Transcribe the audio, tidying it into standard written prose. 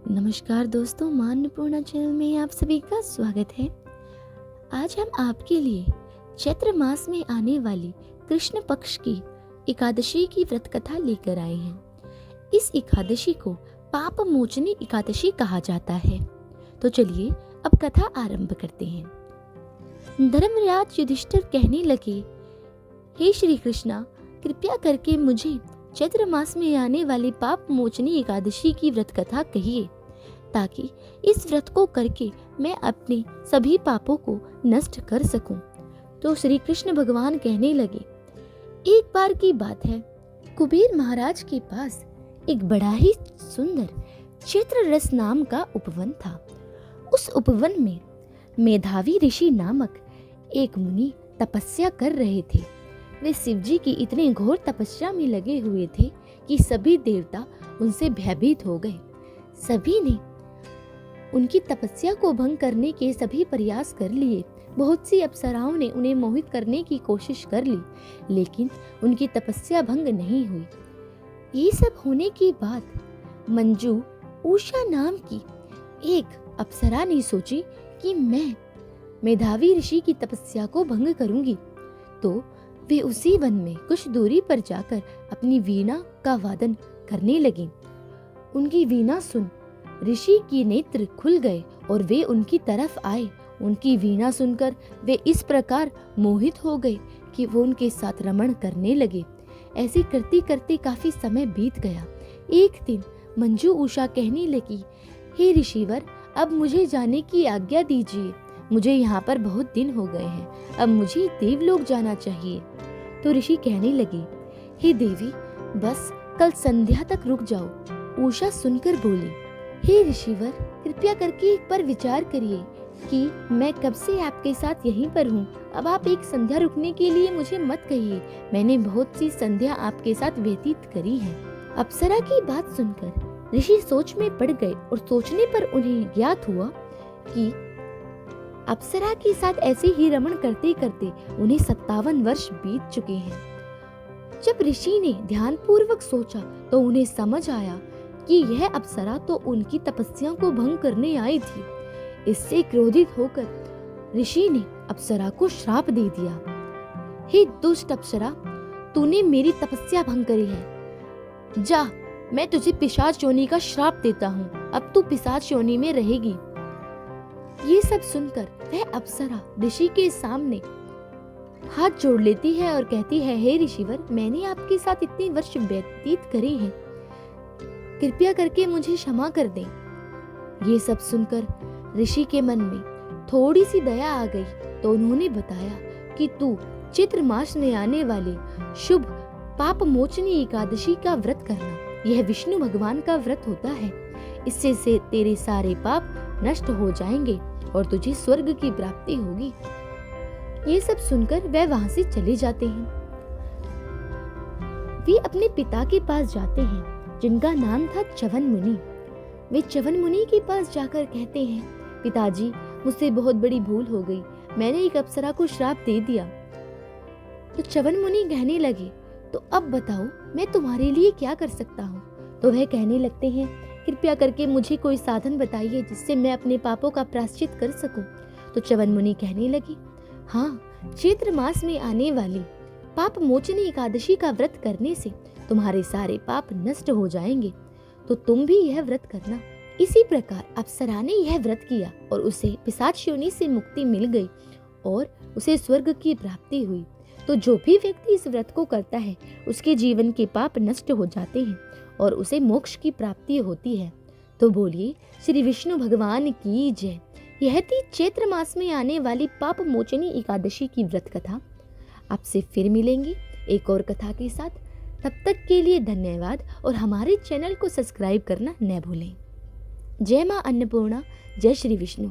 नमस्कार दोस्तों, माँ अन्नपूर्णा चैनल में आप सभी का स्वागत है। आज हम आपके लिए चैत्र मास में आने वाली कृष्ण पक्ष की एकादशी की व्रत कथा लेकर आए हैं। इस एकादशी को पाप मोचनी एकादशी कहा जाता है। तो चलिए अब कथा आरंभ करते हैं। धर्मराज युधिष्ठिर कहने लगे, हे श्री कृष्णा, कृपया करके मुझे चैत्र मास में आने वाली पाप मोचनी एकादशी की व्रत कथा कहिए, ताकि इस व्रत को करके मैं अपने सभी पापों को नष्ट कर सकूं। तो श्री कृष्ण भगवान कहने लगे, एक बार की बात है, कुबेर महाराज के पास एक बड़ा ही सुंदर चैत्र रस नाम का उपवन था। उस उपवन में मेधावी ऋषि नामक एक मुनि तपस्या कर रहे थे। वे शिवजी की इतने घोर तपस्या में लगे हुए थे कि सभी देवता उनसे भयभीत हो गए। सभी ने उनकी तपस्या को भंग करने के सभी प्रयास कर लिए। बहुत सी अप्सराओं ने उन्हें मोहित करने की कोशिश कर ली, लेकिन उनकी तपस्या भंग नहीं हुई। ये सब होने के बाद मंजू उषा नाम की एक अप्सरा ने सोची कि मैं मेधावी ऋषि की तपस्या को भंग करूंगी। तो वे उसी वन में कुछ दूरी पर जाकर अपनी वीणा का वादन करने लगी। उनकी वीणा सुन ऋषि की नेत्र खुल गए और वे उनकी तरफ आए। उनकी वीणा सुनकर वे इस प्रकार मोहित हो गए कि वो उनके साथ रमण करने लगे। ऐसे करते करते काफी समय बीत गया। एक दिन मंजू उषा कहने लगी, हे ऋषिवर, अब मुझे जाने की आज्ञा दीजिए। मुझे यहाँ पर बहुत दिन हो गए हैं, अब मुझे देवलोक जाना चाहिए। तो ऋषि कहने लगे, हे देवी, बस कल संध्या तक रुक जाओ। उषा सुनकर बोली, हे ऋषिवर, कृपया करके एक बार विचार करिए कि मैं कब से आपके साथ यहीं पर हूँ। अब आप एक संध्या रुकने के लिए मुझे मत कहिए। मैंने बहुत सी संध्या आपके साथ व्यतीत करी है। अप्सरा की बात सुनकर ऋषि सोच में पड़ गए और सोचने पर उन्हें ज्ञात हुआ कि अप्सरा के साथ ऐसे ही रमण करते करते उन्हें 57 वर्ष बीत चुके हैं। जब ऋषि ने ध्यान पूर्वक सोचा तो उन्हें समझ आया कि यह अप्सरा तो उनकी तपस्या को भंग करने आई थी। इससे क्रोधित होकर ऋषि ने अप्सरा को श्राप दे दिया, हे दुष्ट अप्सरा, तूने मेरी तपस्या भंग करी है। जा, मैं तुझे पिशाच योनि का श्राप देता हूँ। अब तू पिशाच योनि में रहेगी। ये सब सुनकर वह अप्सरा ऋषि के सामने हाथ जोड़ लेती है और कहती है, हे ऋषिवर, मैंने आपके साथ इतने वर्ष व्यतीत करे हैं, कृपया करके मुझे क्षमा कर दें। ये सब सुनकर ऋषि के मन में थोड़ी सी दया आ गई, तो उन्होंने बताया कि तू चैत्र मास में आने वाले शुभ पाप मोचनी एकादशी का व्रत करना। यह विष्णु भगवान का व्रत होता है। इससे से तेरे सारे पाप नष्ट हो जाएंगे और तुझे स्वर्ग की प्राप्ति होगी। ये सब सुनकर वह वहां से चले जाते हैं। वे अपने पिता के पास जाते हैं, जिनका नाम था च्यवन मुनि। वे च्यवन मुनि के पास जाकर कहते हैं, पिताजी, मुझसे बहुत बड़ी भूल हो गई। मैंने एक अप्सरा को श्राप दे दिया। तो च्यवन मुनि कहने लगे, तो अब बताओ मैं तुम्हारे लिए क्या कर सकता हूँ। तो वह कहने लगते हैं, कृपया करके मुझे कोई साधन बताइए जिससे मैं अपने पापों का प्रायश्चित कर सकूं। तो च्यवन मुनि कहने लगी, हाँ, चैत्र मास में आने वाली पाप मोचनी एकादशी का व्रत करने से तुम्हारे सारे पाप नष्ट हो जाएंगे, तो तुम भी यह व्रत करना। इसी प्रकार अप्सरा ने यह व्रत किया और उसे पिशाच योनि से मुक्ति मिल गई और उसे स्वर्ग की प्राप्ति हुई। तो जो भी व्यक्ति इस व्रत को करता है, उसके जीवन के पाप नष्ट हो जाते हैं और उसे मोक्ष की प्राप्ति होती है। तो बोलिए श्री विष्णु भगवान की जय। यह थी चैत्र मास में आने वाली पाप मोचनी एकादशी की व्रत कथा। आपसे फिर मिलेंगे एक और कथा के साथ। तब तक के लिए धन्यवाद और हमारे चैनल को सब्सक्राइब करना न भूलें। जय मां अन्नपूर्णा, जय श्री विष्णु।